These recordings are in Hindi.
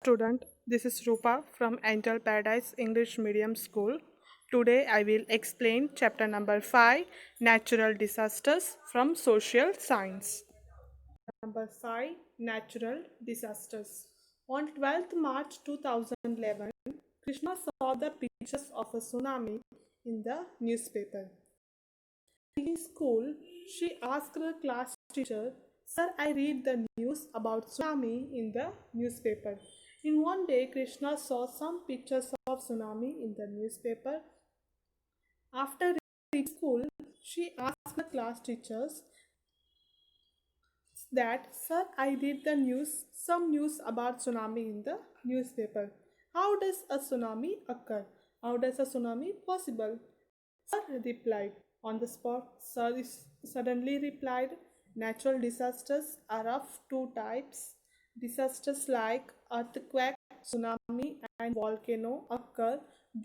student. This is Rupa from Angel Paradise English Medium School. Today I will explain chapter number 5 Natural Disasters from Social Science. Number 5 Natural Disasters. On 12th March 2011, Krishna saw the pictures of a tsunami in the newspaper. In school, she asked her class teacher, "Sir, I read the news about tsunami in the newspaper." In one day, Krishna saw some pictures of tsunami in the newspaper. After reaching school, she asked the class teachers that, "Sir, I read some news about tsunami in the newspaper. How does a tsunami occur? How does a tsunami possible?" Sir replied. On the spot, Sir suddenly replied, "Natural disasters are of two types. Disasters like earthquake, tsunami, and volcano occur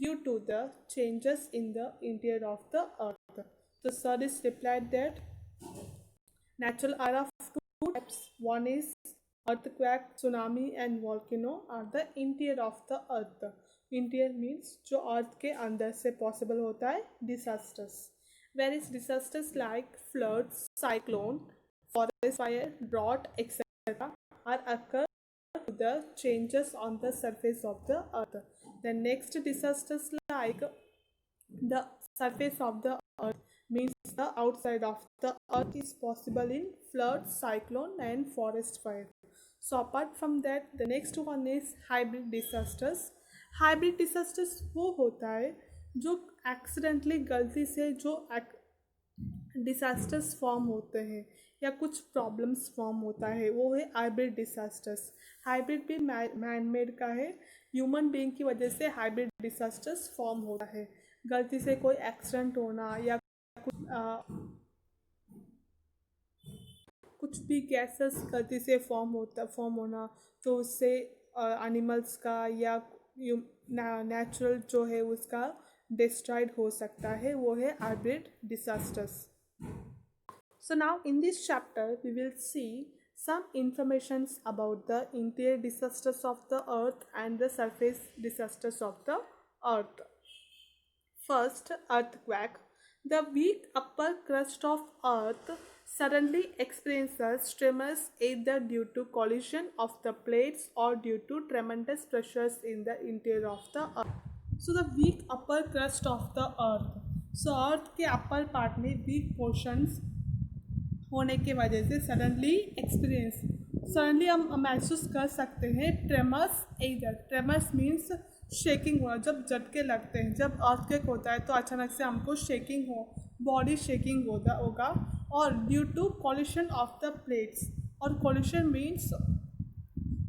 due to the changes in the interior of the earth." The Sir is replied that natural are of two types. One is earthquake, tsunami, and volcano are the interior of the earth. Interior means जो अर्थ के अंदर से पॉसिबल होता है disasters. Where is disasters like floods, cyclone, forest fire, drought etcetera are occur the changes on the surface of the earth. The next disasters like the surface of the earth means the outside of the earth is possible in flood, cyclone and forest fire. So apart from that, the next one is hybrid disasters. Hybrid disasters वो होता है जो एक्सीडेंटली गलती से जो डिसास्टर्स फॉर्म होते हैं या कुछ प्रॉब्लम्स फॉर्म होता है वो है हाइब्रिड डिसास्टर्स. हाइब्रिड भी मैन मेड का है. ह्यूमन बीइंग की वजह से हाइब्रिड डिसास्टर्स फॉर्म होता है. गलती से कोई एक्सीडेंट होना या कुछ भी गैसेस गलती से फॉर्म होना तो उससे एनिमल्स का या नेचुरल जो है उसका डिस्ट्रॉयड हो सकता है. वो है hybrid disasters. So now in this chapter we will see some informations about the interior disasters of the earth and the surface disasters of the earth. First, earthquake. The weak upper crust of earth suddenly experiences tremors either due to collision of the plates or due to tremendous pressures in the interior of the earth. So the weak upper crust of the earth. So earth के upper part में weak portions होने की वजह से सडनली हम महसूस कर सकते हैं tremors. Either tremors means shaking होना. जब झटके लगते हैं, जब अर्थक्वेक होता है तो अचानक से हमको शेकिंग बॉडी शेकिंग होगा. और due to collision of the plates. और कॉलिशन मीन्स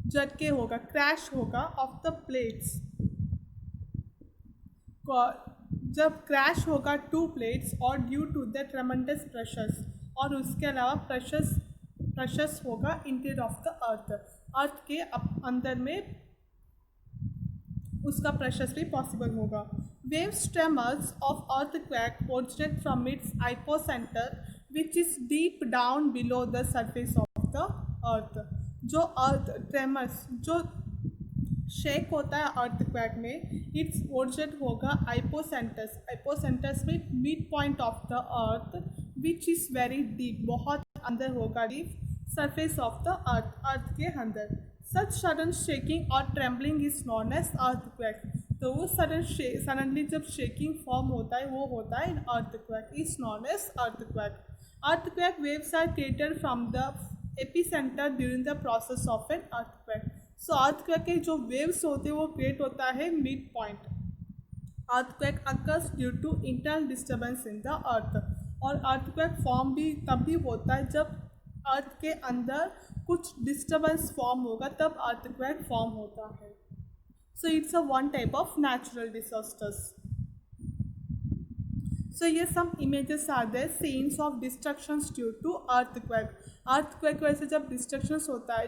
झटके होगा, क्रैश होगा ऑफ द प्लेट्स. जब क्रैश होगा टू प्लेट्स और due to the tremendous pressures. और उसके अलावा प्रेशर्स होगा इंटीरियर ऑफ द अर्थ के अंदर में उसका प्रेशर्स भी पॉसिबल होगा. Waves tremors of earthquake originate from its hypocentre which is deep down below the surface of the अर्थ. जो अर्थ ट्रेमर्स जो शेक होता है अर्थक्वेक में, इट्स ओरिजिनेट होगा हाइपोसेंटर्स में mid point of the earth which is very deep, बहुत अंदर होगा deep surface of the earth के अंदर. सच सडन शेकिंग और trembling is known as earthquake. तो वो सडनली जब शेकिंग फॉर्म होता है वो होता है earthquake, is known as earthquake. Earthquake waves are created from the epicentre during the process of an earthquake. So earthquake के जो वेव्स होते हैं वो क्रिएट होता है mid point. Earthquake occurs due to internal disturbance in the earth. और अर्थक्वेक फॉर्म भी तब भी होता है जब अर्थ के अंदर कुछ डिस्टर्बेंस फॉर्म होगा, तब अर्थक्वेक फॉर्म होता है. So it's a one type of natural disasters. So ये some images are there scenes of destructions due to earthquake. Earthquake की वजह से जब डिस्ट्रक्शंस होता है,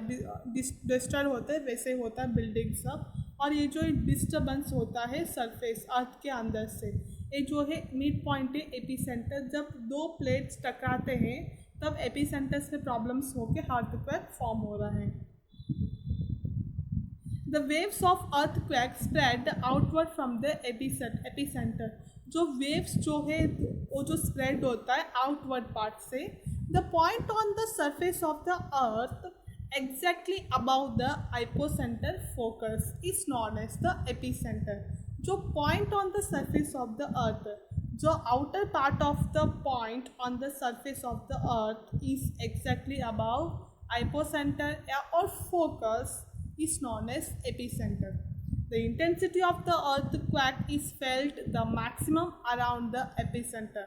डिस्ट्रॉय होते हैं, वैसे होता है बिल्डिंग सब. और ये जो डिस्टर्बेंस होता है सरफेस अर्थ के अंदर से, ये जो है मिड पॉइंट है एपीसेंटर. जब दो प्लेट्स टकराते हैं तब एपीसेंटर से प्रॉब्लम्स होकर अर्थक्वेक फॉर्म हो रहा है. The waves of earthquake spread outward from the epicenter. जो waves जो है वो जो spread होता है outward part से. The point on the surface of the earth exactly above the hypocenter focus is known as the epicenter. जो point on the surface of the earth, जो outer part of the point on the surface of the earth is exactly above hypocenter or focus is known as epicenter. The intensity of the earthquake is felt the maximum around the epicenter.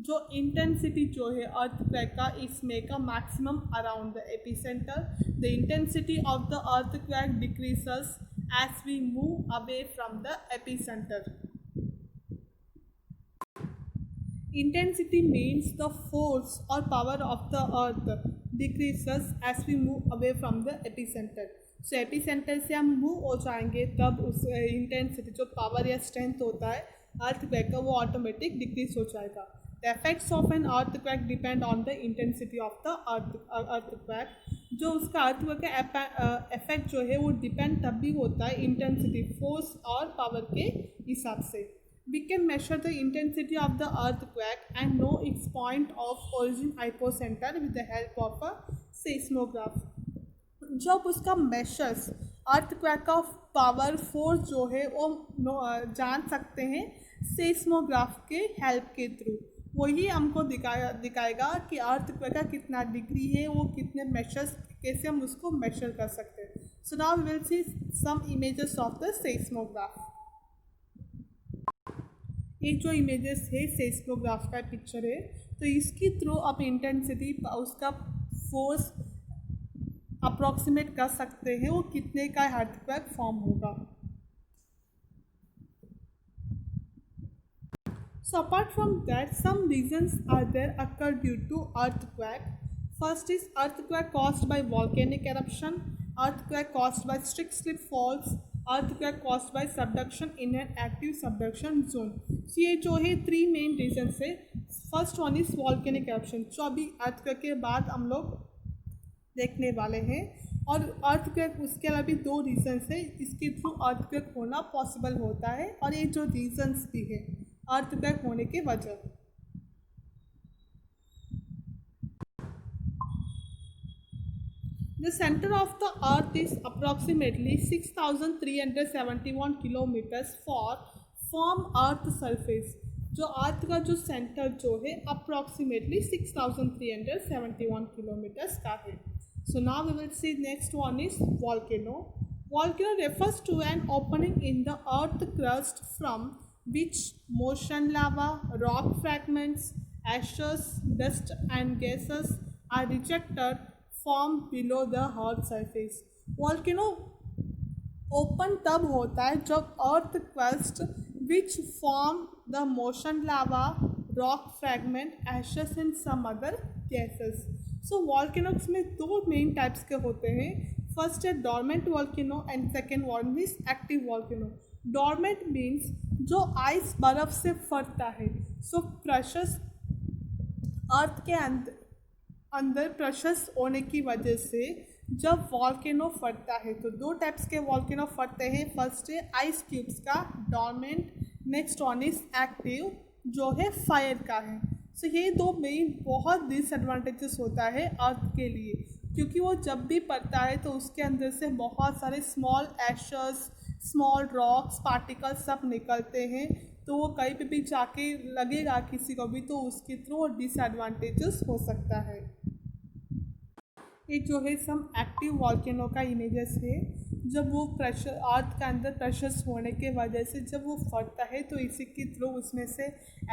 जो intensity जो है earthquake का इसमें का maximum around the epicenter. The intensity of the earthquake decreases as we move away from the epicenter. Intensity means the force or power of the earth decreases as we move away from the epicenter. So epicentre से हम मूव हो जाएंगे तब उस इंटेंसिटी जो पावर या स्ट्रेंथ होता है अर्थक्वेक का वो ऑटोमेटिक डिक्रीज हो जाएगा. The effects of an earthquake depend on the intensity of the earthquake. जो उसका अर्थक्वेक का इफेक्ट जो है वो डिपेंड तब भी होता है इंटेंसिटी, फोर्स और पावर के हिसाब से. We can measure the intensity of the earthquake and know its point of origin hypocenter with the help of a seismograph. जब उसका मेशर्स अर्थक्वेक का पावर फोर्स जो है वो जान सकते हैं सेस्मोग्राफ के हेल्प के थ्रू. वही हमको दिखाएगा कि अर्थक्वेक का कितना डिग्री है, वो कितने मेशर्स, कैसे हम उसको मेशर कर सकते हैं. So now we will see some images of the seismograph. एक जो इमेजेस है सेस्मोग्राफ का पिक्चर है, तो इसके थ्रू आप इंटेंसिटी उसका फोर्स अप्रॉक्सीमेट कर सकते हैं वो कितने का अर्थक्वेक फॉर्म होगा. So apart from that, some reasons are there occur due to earthquake. First is earthquake caused by volcanic eruption, earthquake caused by strict slip faults, earthquake caused by subduction in an active subduction zone. So ये जो है 3 मेन reasons है. First one is volcanic eruption, जो अभी earthquake के बाद हम लोग देखने वाले हैं. और अर्थक्वेक उसके अलावा भी 2 रीजन्स है इसके थ्रू अर्थक्वेक होना पॉसिबल होता है, और ये जो रीजन्स भी है अर्थक्वेक होने के वजह. The center of the earth is approximately 6,371 kilometers from earth surface. जो अर्थ का जो सेंटर जो है अप्रॉक्सीमेटली 6,371 किलोमीटर्स का है. So now we will see next one is volcano. Volcano refers to an opening in the earth crust from which motion lava, rock fragments, ashes, dust and gases are rejected from below the earth surface. Volcano open तब होता है जब earth crust which form the motion lava, rock fragment, ashes and some other gases. So volcanoes में 2 मेन टाइप्स के होते हैं. फर्स्ट है dormant volcano and second one is active volcano. Dormant means जो आइस बर्फ से फटता है. सो प्रेशर्स अर्थ के अंदर प्रेशर्स होने की वजह से जब वॉल्केनो फटता है तो 2 टाइप्स के वॉल्केनो फटते हैं. फर्स्ट है आइस क्यूब्स का dormant, next one is active जो है फायर का है. सो ये 2 मेन बहुत डिसएडवांटेजेस होता है अर्थ के लिए, क्योंकि वो जब भी पड़ता है तो उसके अंदर से बहुत सारे स्मॉल एशर्स, स्मॉल रॉक्स, पार्टिकल्स सब निकलते हैं. तो वो कहीं पे भी जाके लगेगा किसी को भी तो उसके थ्रू डिसएडवांटेजेस हो सकता है. ये जो है सम एक्टिव वॉल्केनो का इमेजेस है. जब वो प्रेशर अर्थ के अंदर प्रेशर्स होने के वजह से जब वो फटता है तो इसी के थ्रू उसमें से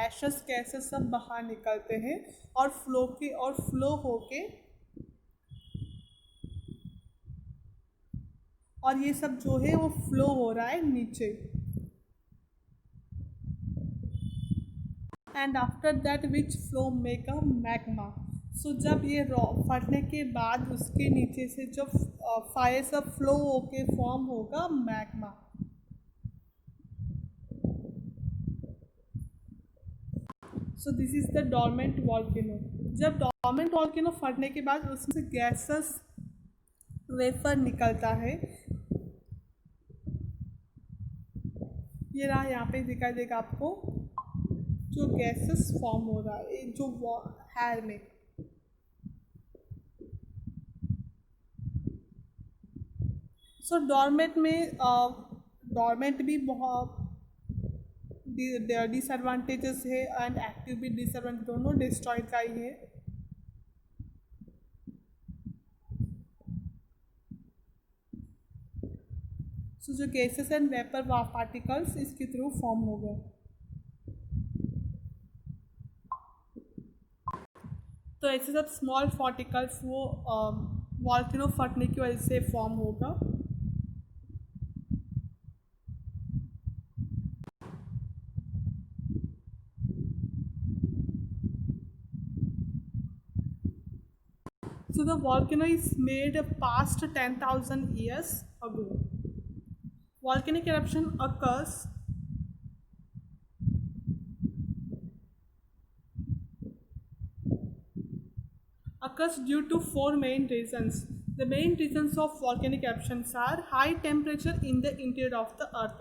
एशेस गैसेस सब बाहर निकलते हैं और फ्लो होके और ये सब जो है वो फ्लो हो रहा है नीचे. And after that which flow make a magma. So जब ये फटने के बाद उसके नीचे से जब फायर सब फ्लो होके फॉर्म होगा magma. So this is the dormant volcano. जब डॉर्मेंट वॉल्केनो फटने के बाद उसमें से गैसेस वेपर निकलता है ये रहा, यहाँ पे दिखाई देगा आपको जो गैसेस फॉर्म हो रहा है जो हेयर में। सो डॉर्मेट में डॉर्मेट भी बहुत डिसएडवांटेजेस है एंड एक्टिव भी डिसएडवांटेज, दोनों डिस्ट्रॉय का ही है। सो जो गैसेस एंड वेपर पार्टिकल्स इसके थ्रू फॉर्म हो गए। तो ऐसे सब स्मॉल पार्टिकल्स वो वॉल्केनो फटने की वजह से फॉर्म होगा। So the volcano is made past 10,000 years ago. Volcanic eruption occurs due to four main reasons. The main reasons of volcanic eruptions are high temperature in the interior of the earth.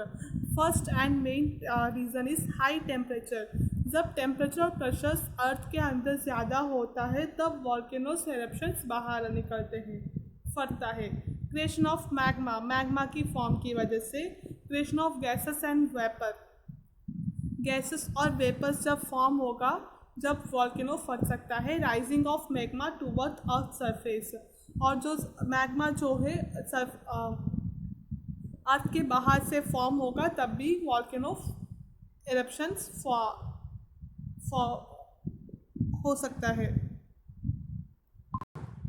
First and main reason is high temperature. जब टेम्परेचर और प्रेशर अर्थ के अंदर ज़्यादा होता है तब वॉल्केनोस एरप्शंस बाहर निकलते हैं, फटता है। क्रिएशन ऑफ मैग्मा, मैग्मा की फॉर्म की वजह से। Creation of gases and vapour, gases और वेपर्स जब फॉर्म होगा जब वॉल्केनो फट सकता है। Rising of magma toward earth surface, और जो मैग्मा जो है अर्थ के बाहर से फॉर्म होगा तब भी वॉल्केनो एरप्शंस हो सकता है।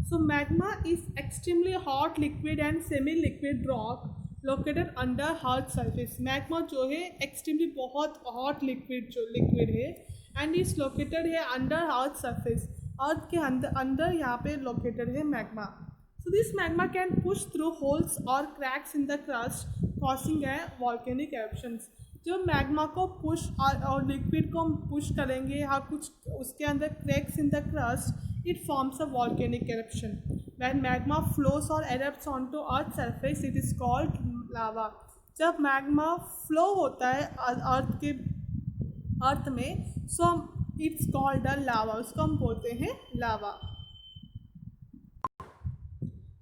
So magma is extremely hot liquid and semi liquid rock located under earth surface. Magma जो है एक्सट्रीमली बहुत हॉट लिक्विड है एंड इज लोकेटेड है अंडर अर्थ सरफेस, अर्थ के अंदर यहाँ पे लोकेटेड है magma. So this magma can push through holes और cracks in the crust causing a volcanic eruptions. जो मैग्मा को पुश और लिक्विड को हम पुश करेंगे या कुछ उसके अंदर cracks in the crust, it forms a volcanic eruption. When magma flows और erupts onto earth surface it is called lava. जब मैग्मा फ्लो होता है अर्थ में, सो इट्स कॉल्ड अ लावा, उसको हम बोलते हैं लावा।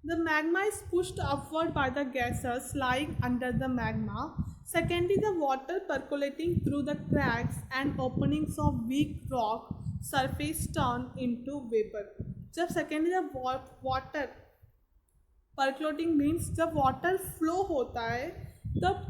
The magma is pushed upward by the gases lying under the magma. Secondly, the water percolating through the cracks and openings of weak rock surface turn into vapor. जब secondly the water percolating means जब water flow होता है तब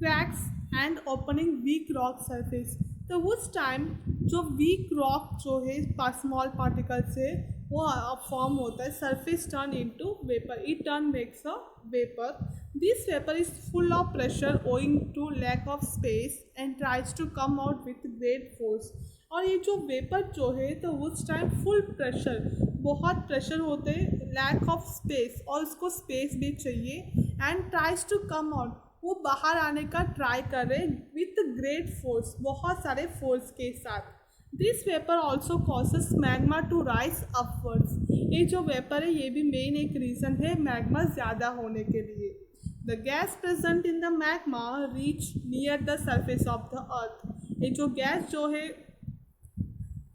cracks and opening weak rock surface, तो उस टाइम जो वीक रॉक जो है स्मॉल पार्टिकल से वो फॉर्म होता है, surface turn into vapour, it turn makes a vapour. This vapour is full of pressure owing to lack of space and tries to come out with great force. और ये जो वेपर जो है तो उस टाइम फुल प्रेशर, बहुत प्रेशर होते हैं, लैक ऑफ स्पेस और उसको स्पेस भी चाहिए and tries to come out, वो बाहर आने का ट्राई कर रहे विथ ग्रेट फोर्स, बहुत सारे फोर्स के साथ। This vapour also causes magma to rise upwards. ये जो वेपर है ये भी मेन एक रीज़न है मैग्मा ज़्यादा होने के लिए। The gas present in the magma reach near the surface of the अर्थ। ये जो गैस जो है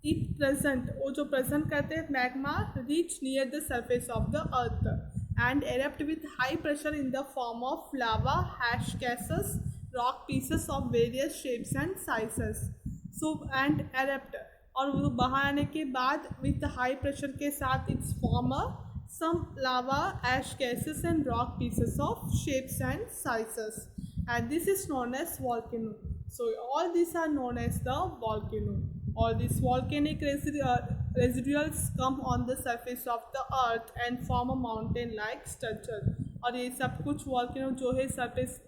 इट प्रेजेंट, वो जो प्रेजेंट करते हैं magma reach near the surface of the earth and erupt with high pressure in the form of lava, ash gases, rock pieces of various shapes and sizes. So and erupt, और वो बाहर आने के बाद with high pressure के साथ it's form some lava, ash gases and rock pieces of shapes and sizes, and this is known as volcano. So all these are known as the volcano. All these volcanic residuals come on the surface of the earth and form a mountain like structure. और ये सब कुछ volcano जो है सरफेस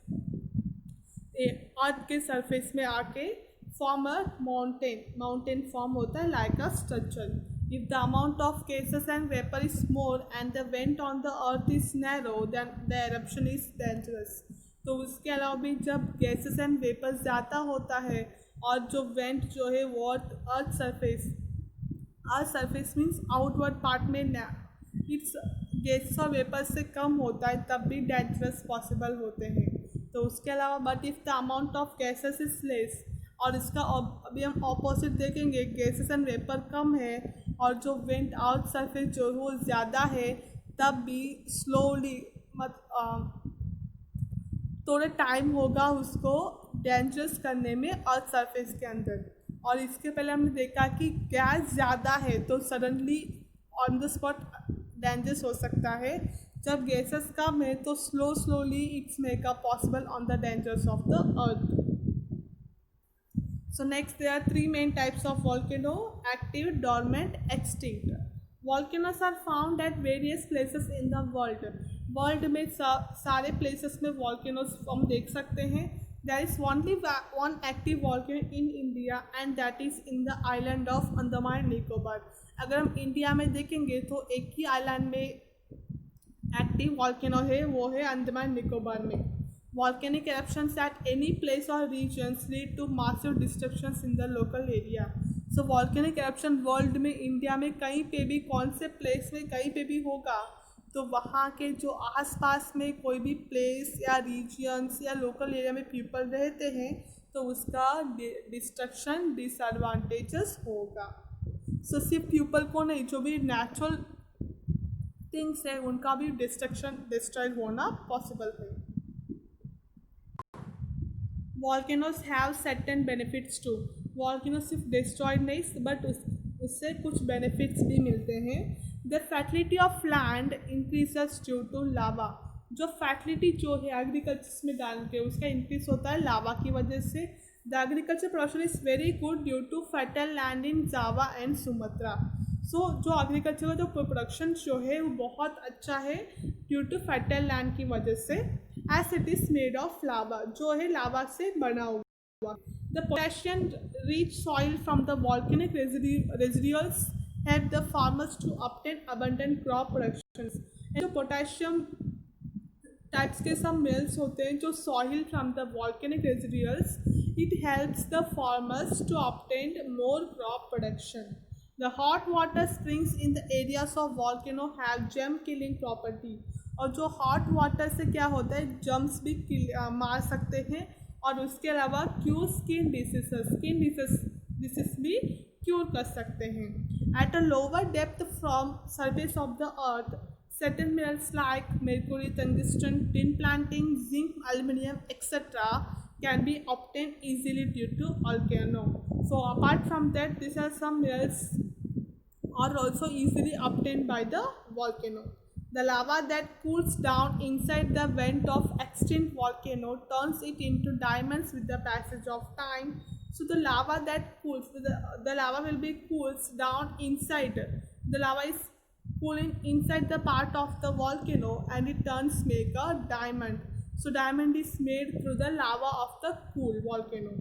अर्थ के सरफेस में आके फॉर्म अ माउंटेन फॉर्म होता है like a structure. If the amount of gases and vapor is more and the vent on the earth is narrow, then the eruption is dangerous. तो उसके अलावा भी जब गैसेस एंड वेपर ज़्यादा होता है और जो वेंट जो है वो earth surface means outward part में इट्स गैसेस और वेपर से कम होता है तब भी डेंजरस पॉसिबल होते हैं। तो उसके अलावा but if the amount of gases is less, और इसका अभी हम ऑपोजिट देखेंगे, गैसेस एंड वेपर कम है और जो विंड आउट सरफेस जो वो ज़्यादा है, तब भी स्लोली थोड़ा टाइम होगा उसको डेंजरस करने में अर्थ सरफेस के अंदर। और इसके पहले हमने देखा कि गैस ज़्यादा है तो suddenly on the spot dangerous हो सकता है, जब गैसेस कम है तो slowly it's make a possible on the dangers of the earth. So next there are three main types of volcano: active, dormant, extinct. Volcanoes are found at various places in the world. World में सारे प्लेसेस में volcanoes हम देख सकते हैं. There is only one active volcano in India and that is in the island of Andaman Nicobar. अगर हम इंडिया में देखेंगे तो एक ही आइलैंड में एक्टिव वॉल्केनो है, वो है अंडमान निकोबार में. Volcanic eruptions at any place or regions lead to massive destructions in the local area. So volcanic eruption world में, इंडिया में कहीं पे भी, कौन से प्लेस में कहीं पे भी होगा तो वहाँ के जो आसपास में कोई भी प्लेस या रीजन्स या लोकल एरिया में पीपल रहते हैं तो उसका डिस्ट्रक्शन डिसएडवांटेजेस होगा. सो सिर्फ पीपल को नहीं, जो भी नेचुरल थिंग्स है उनका भी डिस्ट्रॉय होना पॉसिबल है. Volcanoes have certain benefits too. Volcanoes सिर्फ डिस्ट्रॉयड नहीं बट उससे कुछ बेनिफिट्स भी मिलते हैं. The fertility of land increases due to lava. जो फर्टिलिटी जो है एग्रीकल्चर में डाल के उसका इंक्रीज होता है लावा की वजह से. The agriculture production is very good due to fertile land in Java and Sumatra. So जो एग्रीकल्चर का जो प्रोडक्शन जो है वो बहुत अच्छा है ड्यू टू फर्टाइल लैंड की वजह से. As it is made of lava, जो है लावा से बना हुआ. The potassium rich soil from the volcanic residuals help the farmers to obtain abundant crop production. जो पोटेशियम टाइप्स के सब मिल्स होते हैं जो soil from the volcanic residuals, it helps the farmers to obtain more crop production. The hot water springs in the areas of volcano have germ killing property. और जो हॉट वाटर से क्या होता है, जम्स भी मार सकते हैं. और उसके अलावा क्यूर स्किन डिसीज भी क्यूर कर सकते हैं. At a lower depth from surface of the earth, certain minerals like mercury, tungsten, tin planting, zinc, aluminum, etc. can be obtained easily due to volcano. So apart from that, these are some minerals are also easily obtained by the volcano. The lava that cools down inside the vent of extinct volcano turns it into diamonds with the passage of time. So the lava that cools, the lava will be cools down inside. The lava is cooling inside the part of the volcano and it turns make a diamond. So diamond is made through the lava of the cool volcano.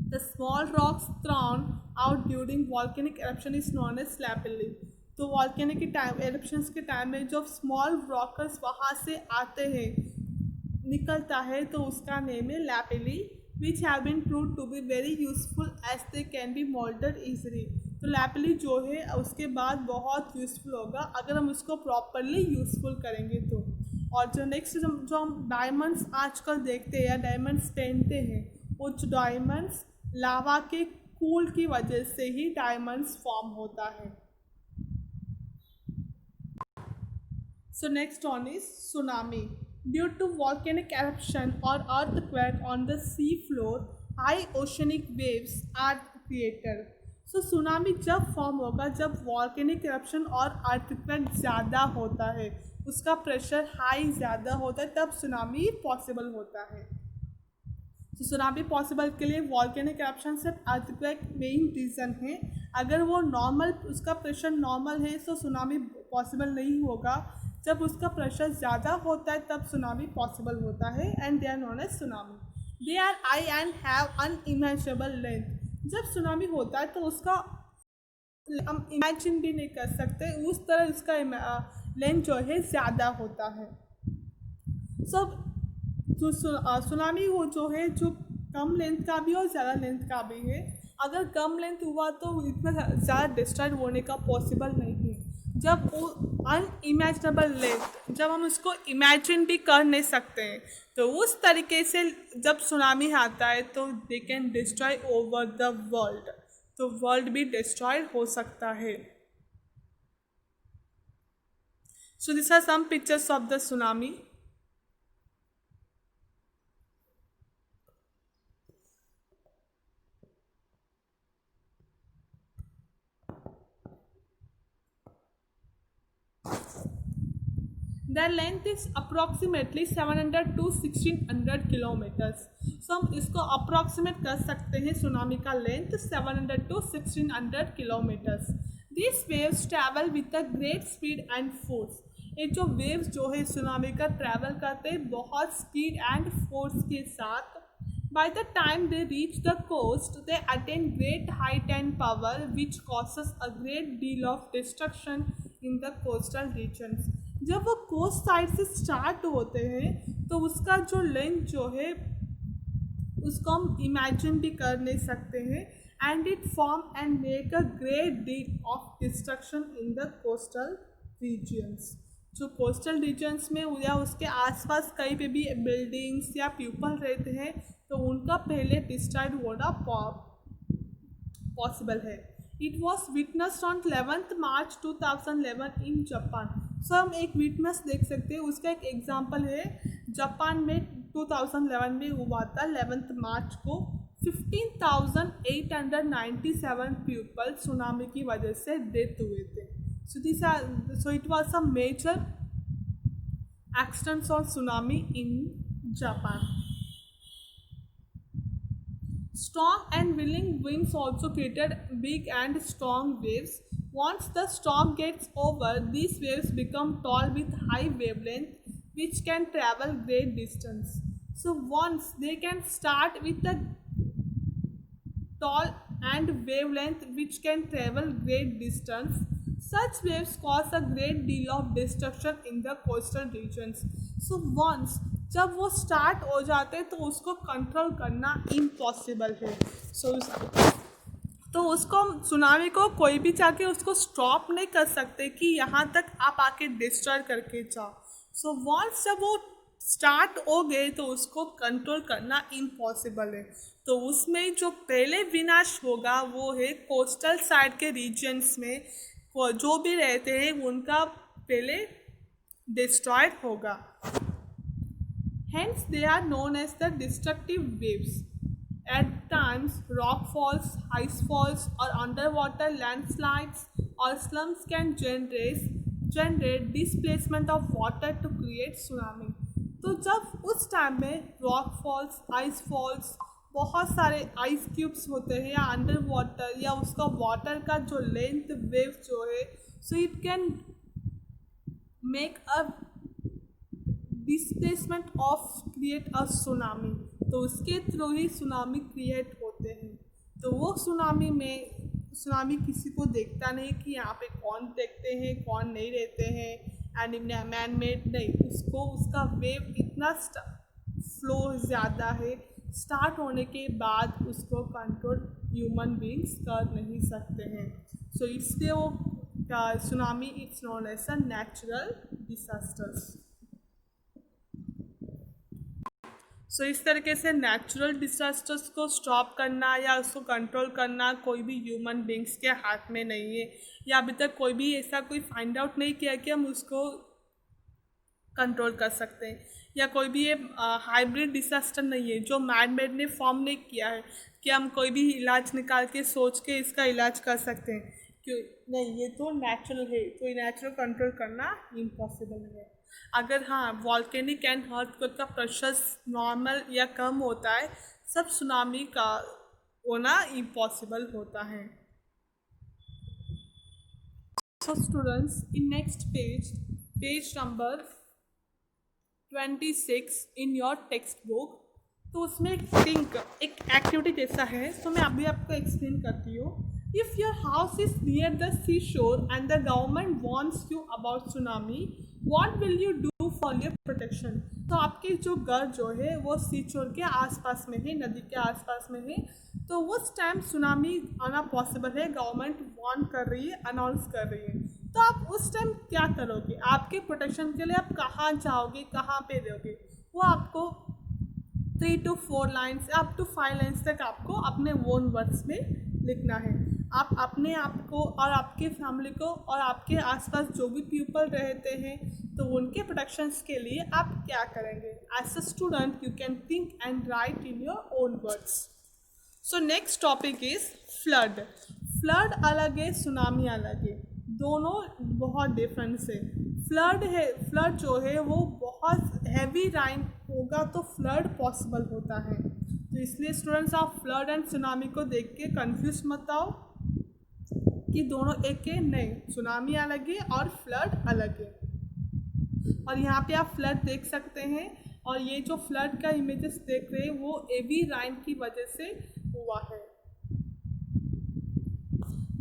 The small rocks thrown out during volcanic eruption is known as lapilli. तो वॉल्केनिक के टाइम, एरप्शंस के टाइम में जब स्मॉल रॉकर्स वहाँ से आते हैं, निकलता है, तो उसका नेम है lapilli, which have been proved to be very useful as they can be moulded easily. तो लैपिली जो है उसके बाद बहुत यूज़फुल होगा अगर हम उसको प्रॉपरली यूज़फुल करेंगे तो. और जो नेक्स्ट जो हम डायमंड्स आजकल देखते हैं या डायमंड्स पहनते हैं, वो जो डायमंड्स लावा के कूल की वजह से ही डायमंड्स फॉर्म होता है. So next one is tsunami. Due to volcanic eruption or earthquake on the sea floor, high oceanic waves are created. So tsunami जब फॉर्म होगा जब volcanic eruption और earthquake ज़्यादा होता है, उसका प्रेशर हाई ज़्यादा होता है, तब tsunami पॉसिबल होता है. तो tsunami पॉसिबल के लिए volcanic eruption से earthquake मेन रीज़न है. अगर वो नॉर्मल, उसका प्रेशर नॉर्मल है तो tsunami पॉसिबल नहीं होगा. जब उसका प्रेशर ज़्यादा होता है तब सुनामी पॉसिबल होता है and they are known as tsunami. They are high and have unimaginable length. जब सुनामी होता है तो उसका हम इमेजिन भी नहीं कर सकते, उस तरह उसका लेंथ जो है ज़्यादा होता है. जो सुनामी वो जो है जो कम लेंथ का भी और ज़्यादा लेंथ का भी है. अगर कम लेंथ हुआ तो इतना ज़्यादा डिस्ट्रॉय होने का पॉसिबल नहीं है. जब वो अनइमेजिनेबल लेंथ, जब हम उसको इमेजिन भी कर नहीं सकते हैं, तो उस तरीके से जब सुनामी आता है तो they can destroy over the world, तो वर्ल्ड भी डिस्ट्रॉय हो सकता है. So these are some pictures of the tsunami. Their length is approximately 700 to 1600 kilometers. So हम इसको approximate कर सकते हैं सुनामी का length 700 to 1600 kilometers. These waves travel with a great speed and force. ये जो waves जो है सुनामी का travel करते हैं बहुत speed and force के साथ. By the time they reach the coast, they attain great height and power, which causes a great deal of destruction in the coastal regions. जब वो कोस्ट साइड से स्टार्ट होते हैं तो उसका जो लेंथ जो है उसको हम इमेजिन भी कर नहीं सकते हैं. And it form and make a great deal of destruction in the coastal regions. जो कोस्टल रीजन्स में या उसके आसपास कहीं पे भी बिल्डिंग्स या पीपल रहते हैं तो उनका पहले डिस्ट्रॉयड होना पॉसिबल है. It was witnessed on 11th March 2011 in Japan. So हम एक विटनेस देख सकते हैं, उसका एक एग्जाम्पल है. जापान में 2011 में हुआ था 11th March को. 15,897 पीपल सुनामी की वजह से डेथ हुए थे. So it was a major accidents of tsunami in Japan. Strong and willing winds also created big and strong waves. Once the storm gets over, these waves become tall with high wavelength, which can travel great distance. So once they can start with a tall and wavelength which can travel great distance, such waves cause a great deal of destruction in the coastal regions. So once जब वो स्टार्ट हो जाते हैं तो उसको कंट्रोल करना इम्पॉसिबल है. तो उसको सुनामी को कोई भी जाके उसको स्टॉप नहीं कर सकते कि यहाँ तक आप आके डिस्ट्रॉय करके जाओ. सो वॉन्स जब वो स्टार्ट हो गए तो उसको कंट्रोल करना इम्पॉसिबल है. तो उसमें जो पहले विनाश होगा वो है कोस्टल साइड के रीजन्स में जो भी रहते हैं उनका पहले डिस्ट्रॉयड होगा. Hence, they are known as the destructive waves. At times, rock falls, ice falls, or underwater landslides or slumps can generate displacement of water to create tsunami. तो जब उस टाइम में रॉक फॉल्स, आइस फॉल्स, बहुत सारे आइस क्यूब्स होते हैं या अंडर वाटर या उसका वाटर का जो लेंथ वेव जो है, so it can make a displacement of create a tsunami. तो उसके थ्रू ही सुनामी क्रिएट होते हैं. तो वो सुनामी किसी को देखता नहीं कि यहाँ पे कौन देखते हैं कौन नहीं रहते हैं एंड मैन मेड नहीं. उसको उसका वेव इतना फ्लो ज़्यादा है, स्टार्ट होने के बाद उसको कंट्रोल ह्यूमन बींग्स कर नहीं सकते हैं. सो इसलिए वो tsunami it's known as a natural disasters. So इस तरीके से नेचुरल डिसास्टर्स को स्टॉप करना या उसको कंट्रोल करना कोई भी ह्यूमन बींग्स के हाथ में नहीं है, या अभी तक कोई भी ऐसा कोई फाइंड आउट नहीं किया कि हम उसको कंट्रोल कर सकते हैं. या कोई भी ये हाइब्रिड डिसास्टर नहीं है जो मैन मेड ने फॉर्म नहीं किया है कि हम कोई भी इलाज निकाल के सोच के इसका इलाज कर सकते हैं. क्यों नहीं, ये तो नेचुरल है, तो ये नेचुरल कंट्रोल करना इम्पॉसिबल है. अगर हाँ वॉल्केनिक एंड अर्थक्वेक का प्रेशर नॉर्मल या कम होता है, सब सुनामी का होना इम्पॉसिबल होता है. So students, in next page number 26 in your text book, तो उसमें एक एक्टिविटी जैसा है. तो मैं अभी आपको एक्सप्लेन करती हूँ. If your house is near the sea shore and the government warns you about tsunami, what will you do for your protection. तो आपके जो घर जो है वो सी शोर के आसपास में है, नदी के आसपास में है, तो उस टाइम सुनामी आना पॉसिबल है. गवर्नमेंट वार्न कर रही है, अनाउंस कर रही है. तो आप उस टाइम क्या करोगे, आपके प्रोटेक्शन के लिए आप कहाँ जाओगे, कहाँ पे रहोगे, वो आपको 3 to 4 lines up to 5 lines तक आपको अपने ओन वर्ड्स में लिखना है। आप अपने आप को और आपके फैमिली को और आपके आसपास जो भी पीपल रहते हैं तो उनके प्रोटेक्शंस के लिए आप क्या करेंगे। As a student you can think and write in your own words. So next topic is flood. Flood अलग है, सुनामी अलग है, दोनों बहुत डिफरेंस है। फ्लड है, फ्लड जो है वो बहुत हैवी राइन होगा तो फ्लड पॉसिबल होता है। तो इसलिए स्टूडेंट्स आप फ्लड एंड सुनामी को देख के कंफ्यूज मत आओ कि दोनों एक है, नहीं, सुनामी अलग है और फ्लड अलग है। और यहाँ पे आप फ्लड देख सकते हैं, और ये जो फ्लड का इमेजेस देख रहे हैं वो हेवी राइन की वजह से हुआ है।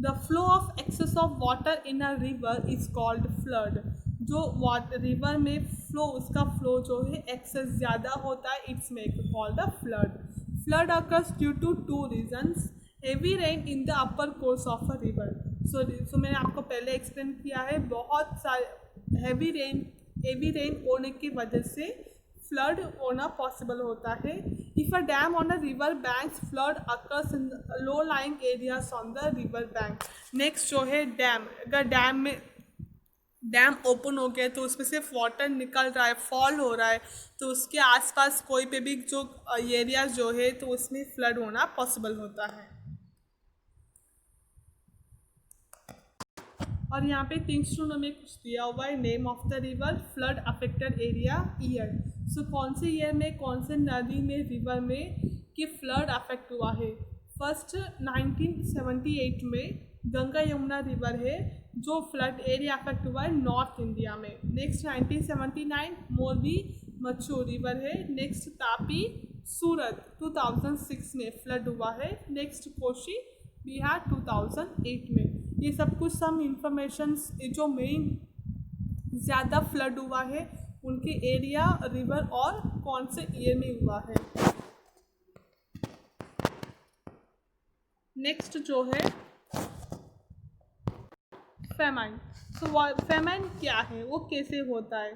The flow of excess of water in a river is called flood. जो रिवर में फ्लो, उसका फ्लो जो है एक्सेस ज़्यादा होता है, it's make called the flood. Flood occurs due to 2 reasons. Heavy rain in the upper course of a river. So मैंने आपको पहले एक्सप्लेन किया है, बहुत सारे हेवी रेन होने की वजह से फ्लड होना पॉसिबल होता है। If a dam on a river banks, flood occurs in low lying areas on the river bank. Next जो है डैम, अगर डैम ओपन हो गया तो उसमें से वाटर निकल रहा है, फॉल हो रहा है, तो उसके आसपास कोई पे भी जो एरियाज जो है तो उसमें फ्लड होना पॉसिबल होता है। और यहाँ पे थिंग्स टू नो में कुछ दिया हुआ है, name of the river, flood affected area, year. So कौन से ईयर में, कौन से नदी में, रिवर में कि फ्लड अफेक्ट हुआ है। फर्स्ट 1978 में गंगा यमुना रिवर है जो फ्लड एरिया अफेक्ट हुआ है नॉर्थ इंडिया में। नेक्स्ट 1979 मोरबी मच्छू रिवर है। नेक्स्ट तापी सूरत 2006 में फ्लड हुआ है। नेक्स्ट कोशी बिहार 2008 में। ये सब कुछ सम इंफॉर्मेशंस जो मेन ज़्यादा फ्लड हुआ है उनके एरिया, रिवर और कौन से ईयर में हुआ है। नेक्स्ट जो है फेमाइन। तो फेमाइन क्या है, वो कैसे होता है,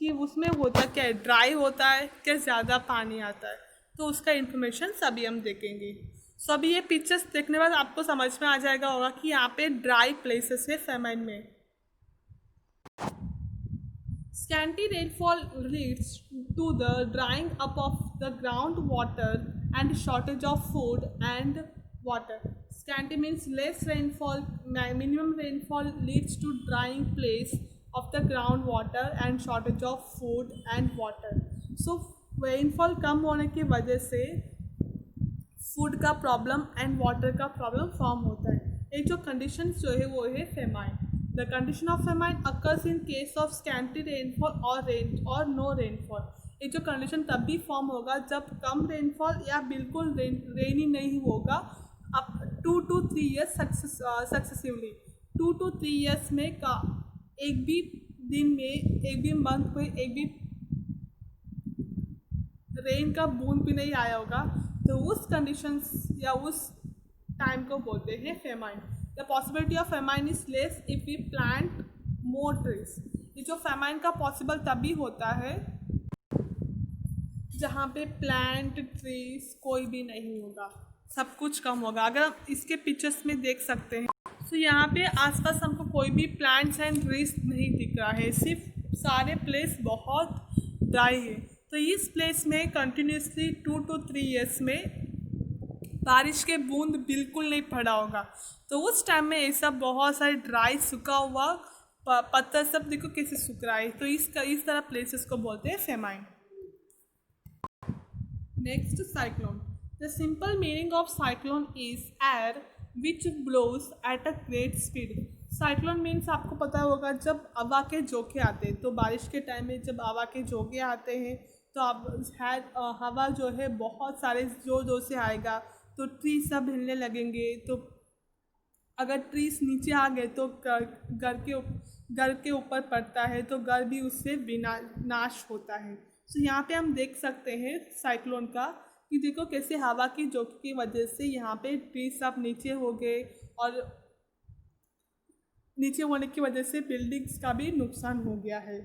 कि उसमें होता क्या है, ड्राई होता है क्या ज़्यादा पानी आता है, तो उसका इन्फॉर्मेशन अभी हम देखेंगे। सो अभी ये पिक्चर्स देखने बाद आपको समझ में आ जाएगा होगा कि यहाँ पे ड्राई प्लेसेस है फेमाइन में। Scanty rainfall leads to the drying up of the groundwater and shortage of food and water. Scanty means less rainfall, minimum rainfall leads to drying place of the groundwater and shortage of food and water. So rainfall कम होने की वजह से फूड का प्रॉब्लम एंड वाटर का प्रॉब्लम फॉर्म होता है। एक जो कंडीशन जो है वो है famine. The condition of famine occurs in case of scanty rainfall और नो रेनफॉल। एक जो कंडीशन तब भी फॉर्म होगा जब कम रेनफॉल या बिल्कुल रेन ही नहीं होगा, अब 2 to 3 years successively. 2 to 3 years में एक भी दिन में, एक भी मंथ में एक भी रेन का बूंद भी नहीं आया होगा, तो उस कंडीशंस या उस टाइम को बोलते हैं famine. The possibility of famine is less if we plant more trees. ये जो फेमाइन का पॉसिबल तभी होता है जहाँ पे प्लांट ट्रीज कोई भी नहीं होगा, सब कुछ कम होगा। अगर हम इसके पिक्चर्स में देख सकते हैं तो यहाँ पे आसपास हमको कोई भी प्लांट्स एंड ट्रीज नहीं दिख रहा है, सिर्फ सारे प्लेस बहुत ड्राई है। तो इस प्लेस में कंटिन्यूसली 2 to 3 ईयर्स में बारिश के बूंद बिल्कुल नहीं पड़ा होगा, तो उस टाइम में ऐसा बहुत सारे ड्राई सूखा हुआ पत्थर सब देखो कैसे सूख रहा है, तो इस तरह प्लेसेस को बोलते हैं famine. Next cyclone. The simple meaning of cyclone is air which blows at a great speed. Cyclone means आपको पता होगा जब हवा के झोंके आते हैं, तो बारिश के टाइम में जब हवा के झोंके आते हैं तो अब हवा जो है बहुत सारे जोर जोर से आएगा, तो ट्री सब हिलने लगेंगे। तो अगर ट्रीज नीचे आ गए तो घर के ऊपर पड़ता है, तो घर भी उससे नाश होता है। तो यहाँ पे हम देख सकते हैं साइक्लोन का कि देखो कैसे हवा की झोंके की वजह से यहाँ पे ट्री सब नीचे हो गए और नीचे होने की वजह से बिल्डिंग्स का भी नुकसान हो गया है।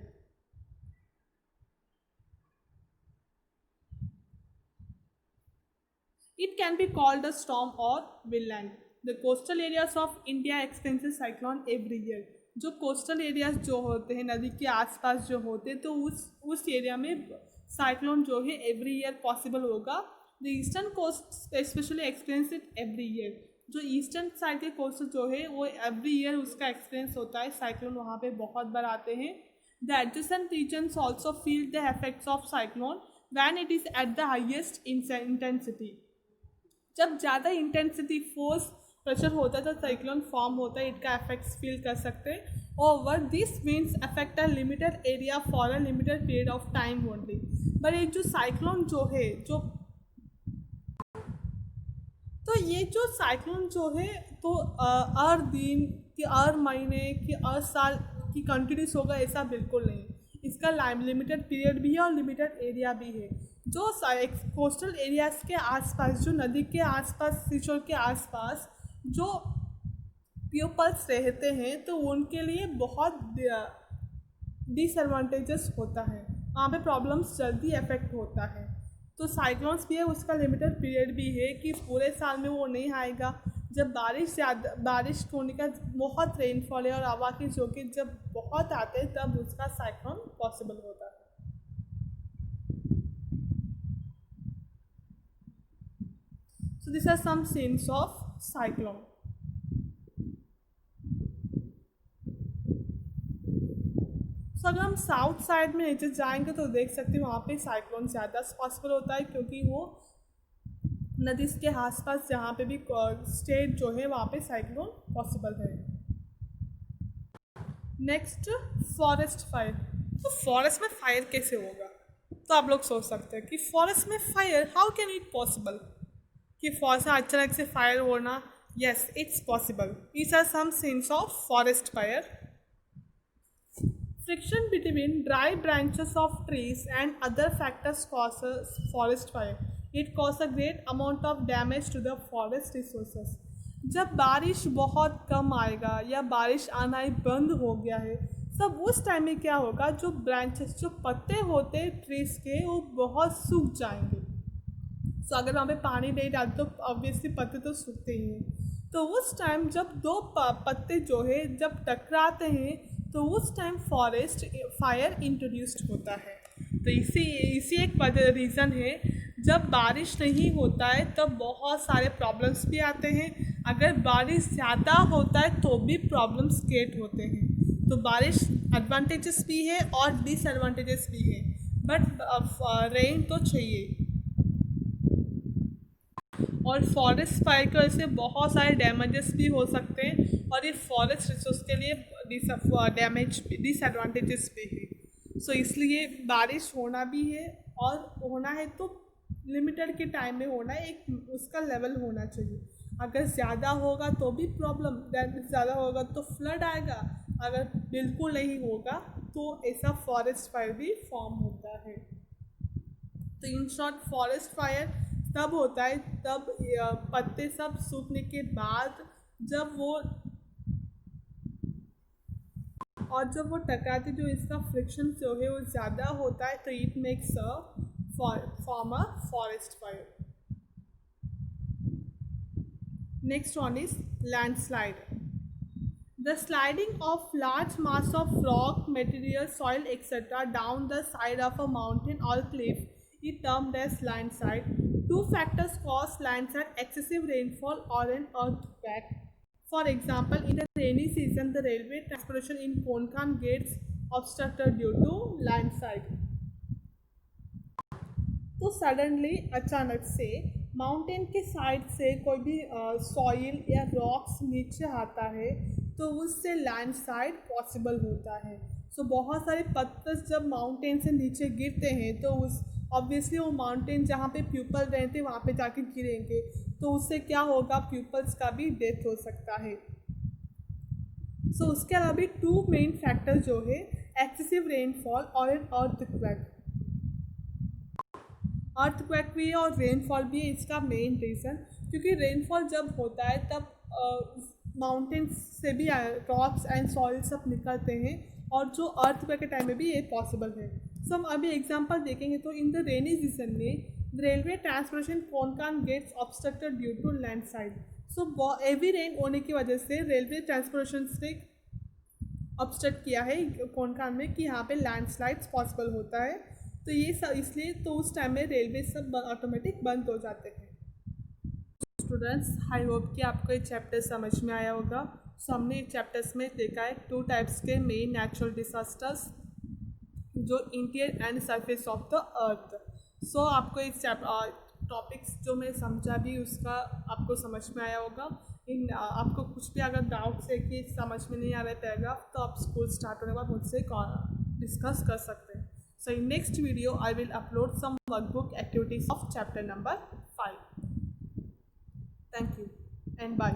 It can be called a storm or windland. The coastal areas of India experiences cyclone every year. जो कोस्टल एरियाज जो होते हैं नदी के आसपास जो होते हैं तो उस एरिया में साइक्लोन जो है एवरी ईयर पॉसिबल होगा। The eastern coast specially experience it every year. जो ईस्टर्न साइड के कोस्ट जो है वो एवरी ईयर उसका एक्सपीरियंस होता है, साइक्लोन वहाँ पे बहुत बार आते हैं। The adjacent regions also feel the effects of cyclone when it is at the highest intensity. जब ज़्यादा इंटेंसिटी फोर्स प्रेशर होता है तो साइक्लोन फॉर्म होता है, इनका इफेक्ट्स फील कर सकते हैं। Over this means affect a limited area for a limited period of time only. पर ये जो साइक्लोन जो है ये जो साइक्लोन जो है तो हर दिन कि हर महीने कि हर साल की कंटिन्यूस होगा ऐसा बिल्कुल नहीं। इसका लिमिटेड पीरियड भी है और लिमिटेड एरिया भी है। जो कोस्टल एरियाज के आसपास, जो नदी के आसपास, सीशोर के आसपास जो पीपल्स रहते हैं तो उनके लिए बहुत डिसएडवांटेजेस होता है, वहाँ पे प्रॉब्लम्स जल्दी अफेक्ट होता है। तो साइक्लोन्स भी है, उसका लिमिटेड पीरियड भी है कि पूरे साल में वो नहीं आएगा। जब बारिश होने का बहुत रेनफॉल है और हवा की झोंके जब बहुत आते हैं तब उसका साइक्लोन पॉसिबल होता है। So these are some scenes of cyclone. So अगर हम साउथ साइड में नीचे जाएंगे तो देख सकते हैं वहाँ पे साइक्लोन ज़्यादा पॉसिबल होता है क्योंकि वो नदी के आसपास जहाँ पे भी स्टेट जो है वहाँ पे साइक्लोन पॉसिबल है। Next forest fire. तो फॉरेस्ट में फायर कैसे होगा? तो आप लोग सोच सकते हैं कि फॉरेस्ट में fire how can it possible, कि फॉरेस्ट में अचानक से फायर होना। Yes, it's possible. These are some scenes of forest fire. Friction between dry branches of trees and other factors causes forest fire. It causes a great amount of damage to the forest resources. जब बारिश बहुत कम आएगा या बारिश आना ही बंद हो गया है सब उस टाइम में क्या होगा, जो ब्रांचेस, जो पत्ते होते हैं ट्रीज के वो बहुत सूख जाएंगे। तो अगर वहाँ पे पानी नहीं डालते तो ऑब्वियसली पत्ते तो सूखते ही हैं। तो उस टाइम जब दो पत्ते जो है जब टकराते हैं तो उस टाइम फॉरेस्ट फायर इंट्रोड्यूस्ड होता है। तो इसी एक रीज़न है जब बारिश नहीं होता है तब बहुत सारे प्रॉब्लम्स भी आते हैं। अगर बारिश ज़्यादा होता है तो भी प्रॉब्लम्स क्रिएट होते हैं। तो बारिश एडवांटेजेस भी है और डिसएडवांटेजेस भी है, बट रेन तो चाहिए। और फॉरेस्ट फायर की वजह से बहुत सारे डैमेजेस भी हो सकते हैं और ये फॉरेस्ट रिसोर्स के लिए डिसएडवांटेजेस भी है। सो इसलिए बारिश होना भी है और होना है तो लिमिटेड के टाइम में होना है, एक उसका लेवल होना चाहिए। अगर ज़्यादा होगा तो भी प्रॉब्लम, ज़्यादा होगा तो फ्लड आएगा, अगर बिल्कुल नहीं होगा तो ऐसा फॉरेस्ट फायर भी फॉर्म होता है। तो इन शॉर्ट फॉरेस्ट फायर तब होता है तब पत्ते सब सूखने के बाद जब वो टकराते जो इसका फ्रिक्शन जो है वो ज़्यादा होता है तो it makes a form a forest fire. Next one is landslide. The sliding of large mass of rock, material, soil, etc. down the side of a mountain or cliff is termed as landslide. Two factors cause landslide: excessive rainfall or an earthquake. For example, in the rainy season, the railway transportation in Konkan gets obstructed due to landslide. तो सडनली अचानक से माउंटेन के साइड से कोई भी सॉइल या रॉक्स नीचे आता है तो उससे लैंडस्लाइड पॉसिबल होता है। सो बहुत सारे पत्थर जब माउंटेन से नीचे गिरते हैं तो उस ऑब्वियसली वो माउंटेन जहाँ पे पीपल रहते हैं वहाँ पे जाके गिरेंगे तो उससे क्या होगा, पीपल्स का भी डेथ हो सकता है। सो उसके अलावा भी टू मेन फैक्टर जो है एक्सेसिव रेनफॉल और एन अर्थक्वेक भी है और रेनफॉल भी है इसका मेन रीज़न, क्योंकि रेनफॉल जब होता है तब माउंटेन्स से भी रॉक्स एंड सॉइल सब निकलते हैं, और जो अर्थ के टाइम में भी ये पॉसिबल है। सो हम अभी एग्जांपल देखेंगे। तो इन द रेनी सीजन में railway transportation Konkan gets obstructed due to landslide. So heavy rain होने की वजह से रेलवे ट्रांसपोर्टेशन से ऑब्स्ट्रक्ट किया है कोनकान में कि यहाँ पे लैंडस्लाइड्स पॉसिबल होता है। तो ये सब इसलिए तो उस टाइम में रेलवे सब ऑटोमेटिक बंद हो जाते हैं। स्टूडेंट्स, आई होप कि आपको ये चैप्टर समझ में आया होगा। सो हमने चैप्टर्स में देखा है 2 टाइप्स के मेन नेचुरल डिसास्टर्स, जो interior and surface of the earth. So आपको इस टॉपिक्स जो मैं समझा भी उसका आपको समझ में आया होगा। आपको कुछ भी अगर डाउट्स है कि समझ में नहीं आ रहा है पैराग्राफ, तो आप स्कूल स्टार्ट होने के बाद मुझसे डिस्कस कर सकते हैं। So in next video I will upload some workbook activities of chapter number 5. Thank you and bye.